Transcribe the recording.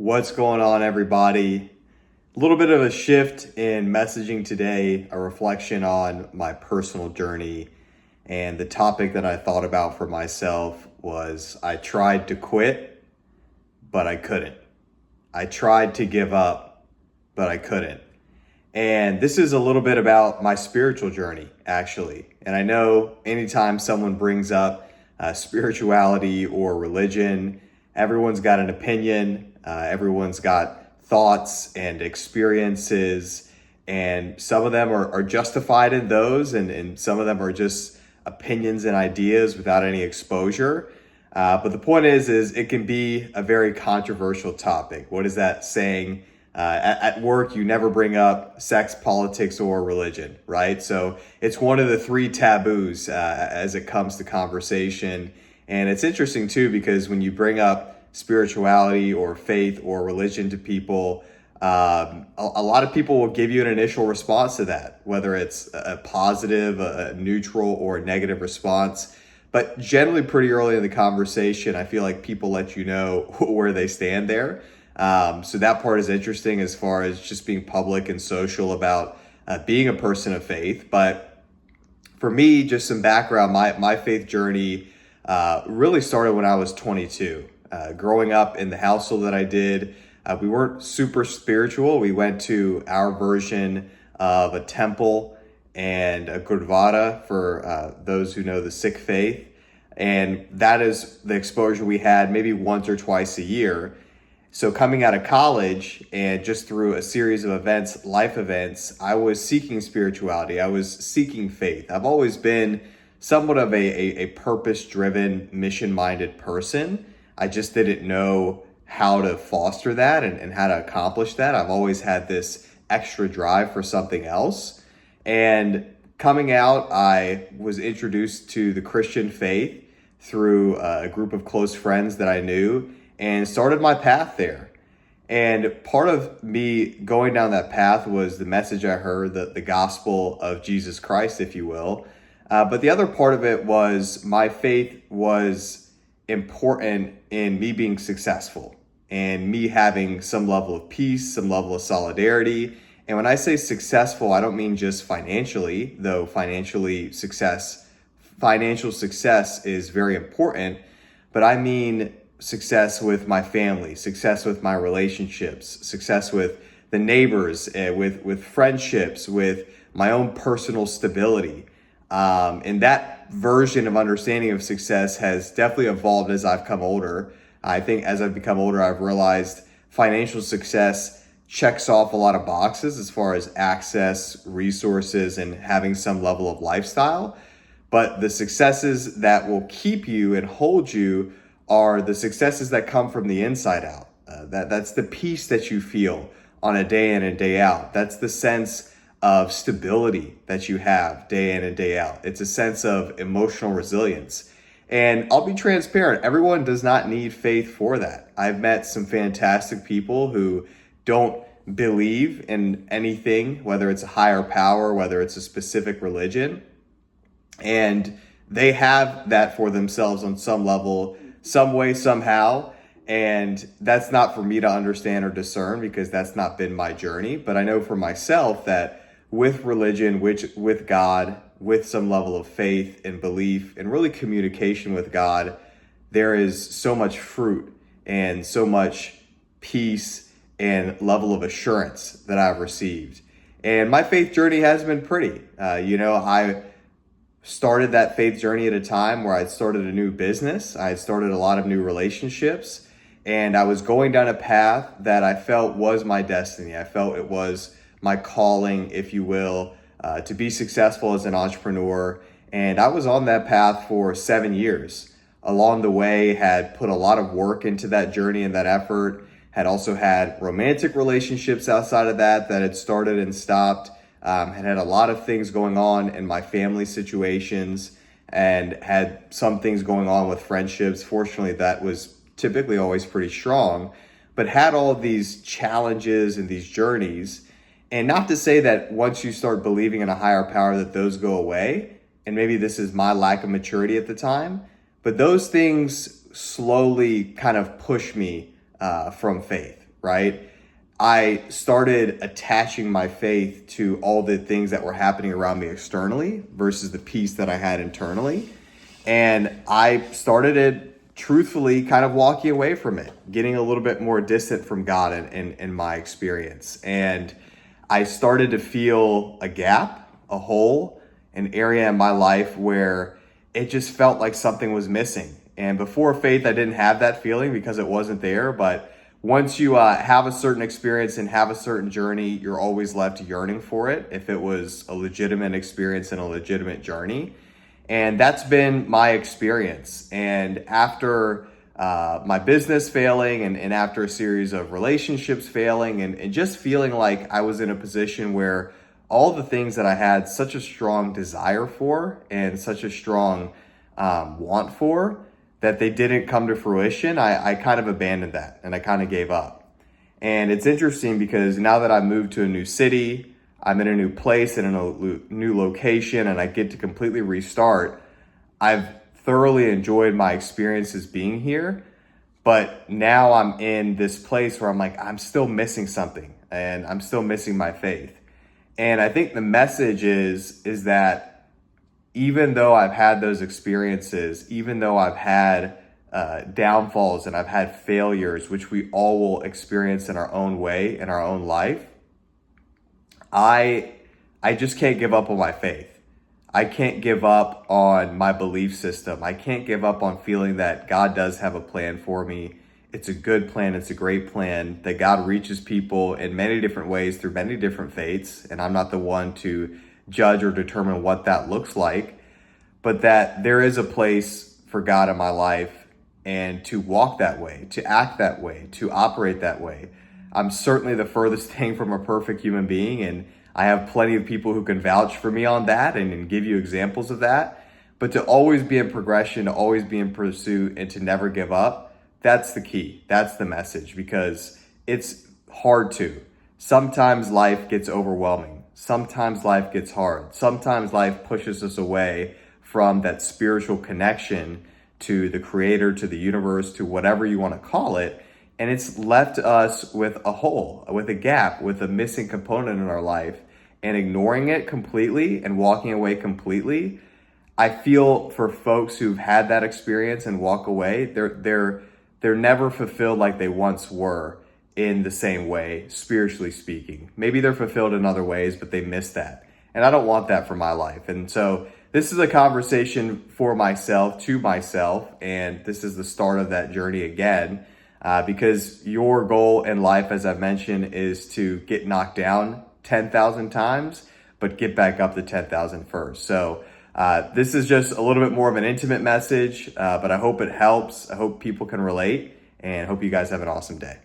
What's going on, everybody? A little bit of a shift in messaging today, a reflection on my personal journey. And the topic that I thought about for myself was I tried to quit, but I couldn't. I tried to give up, but I couldn't. And this is a little bit about my spiritual journey, actually. And I know anytime someone brings up spirituality or religion, everyone's got an opinion, everyone's got thoughts and experiences, and some of them are justified in those, and some of them are just opinions and ideas without any exposure. But the point is it can be a very controversial topic. What is that saying? At work, you never bring up sex, politics, or religion, right? So it's one of the three taboos as it comes to conversation. And it's interesting too, because when you bring up spirituality or faith or religion to people, a lot of people will give you an initial response to that, whether it's a positive, a neutral, or a negative response. But generally pretty early in the conversation, I feel like people let you know where they stand there. So that part is interesting as far as just being public and social about being a person of faith. But for me, just some background, my faith journey really started when I was 22. Growing up in the household that I did, we weren't super spiritual. We went to our version of a temple and a gurdwara for those who know the Sikh faith. And that is the exposure we had maybe once or twice a year. So coming out of college and just through a series of events, life events, I was seeking spirituality. I was seeking faith. I've always been somewhat of a purpose-driven, mission-minded person. I just didn't know how to foster that and how to accomplish that. I've always had this extra drive for something else. And coming out, I was introduced to the Christian faith through a group of close friends that I knew, and started my path there. And part of me going down that path was the message I heard, the gospel of Jesus Christ, if you will. But the other part of it was my faith was important in me being successful and me having some level of peace, some level of solidarity. And when I say successful, I don't mean just financially, though financial success is very important, but I mean success with my family, success with my relationships, success with the neighbors, with friendships, with my own personal stability. And that version of understanding of success has definitely evolved as I've come older. I think as I've become older, I've realized financial success checks off a lot of boxes as far as access, resources, and having some level of lifestyle. But the successes that will keep you and hold you are the successes that come from the inside out. That's the peace that you feel on a day in and day out. That's the sense of stability that you have day in and day out. It's a sense of emotional resilience. And I'll be transparent, everyone does not need faith for that. I've met some fantastic people who don't believe in anything, whether it's a higher power, whether it's a specific religion, and they have that for themselves on some level, some way, somehow. And that's not for me to understand or discern because that's not been my journey. But I know for myself that with religion, with God, with some level of faith and belief and really communication with God, there is so much fruit and so much peace and level of assurance that I've received. And my faith journey has been pretty. I started that faith journey at a time where I'd started a new business. I had started a lot of new relationships, and I was going down a path that I felt was my destiny. I felt it was my calling, if you will, to be successful as an entrepreneur. And I was on that path for 7 years. Along the way, had put a lot of work into that journey and that effort, had also had romantic relationships outside of that had started and stopped. Had a lot of things going on in my family situations and had some things going on with friendships. Fortunately, that was typically always pretty strong, but had all of these challenges and these journeys. And not to say that once you start believing in a higher power that those go away, and maybe this is my lack of maturity at the time, but those things slowly kind of push me from faith. right? I started attaching my faith to all the things that were happening around me externally versus the peace that I had internally. And I started it truthfully kind of walking away from it, getting a little bit more distant from God in my experience. And I started to feel a gap, a hole, an area in my life where it just felt like something was missing. And before faith, I didn't have that feeling because it wasn't there. But once you have a certain experience and have a certain journey, you're always left yearning for it if it was a legitimate experience and a legitimate journey. And that's been my experience. And after my business failing and after a series of relationships failing and just feeling like I was in a position where all the things that I had such a strong desire for and such a strong want for, that they didn't come to fruition, I kind of abandoned that and I kind of gave up. And it's interesting because now that I've moved to a new city, I'm in a new place and in a new location, and I get to completely restart. I've thoroughly enjoyed my experiences being here, but now I'm in this place where I'm like, I'm still missing something and I'm still missing my faith. And I think the message is that even though I've had those experiences, even though I've had downfalls and I've had failures, which we all will experience in our own way, in our own life, I just can't give up on my faith. I can't give up on my belief system. I can't give up on feeling that God does have a plan for me. It's a good plan. It's a great plan, that God reaches people in many different ways through many different faiths. And I'm not the one to judge or determine what that looks like, but that there is a place for God in my life, and to walk that way, to act that way, to operate that way. I'm certainly the furthest thing from a perfect human being, and I have plenty of people who can vouch for me on that and give you examples of that. But to always be in progression, to always be in pursuit, and to never give up, that's the key. That's the message, because it's hard to. Sometimes life gets overwhelming. Sometimes life gets hard. Sometimes life pushes us away from that spiritual connection to the creator, to the universe, to whatever you want to call it. And it's left us with a hole, with a gap, with a missing component in our life, and ignoring it completely and walking away completely. I feel for folks who've had that experience and walk away, they're never fulfilled like they once were in the same way, spiritually speaking. Maybe they're fulfilled in other ways, but they miss that. And I don't want that for my life. And so this is a conversation for myself, to myself, and this is the start of that journey again. Because your goal in life, as I've mentioned, is to get knocked down 10,000 times, but get back up to 10,000 first. So this is just a little bit more of an intimate message, but I hope it helps. I hope people can relate, and hope you guys have an awesome day.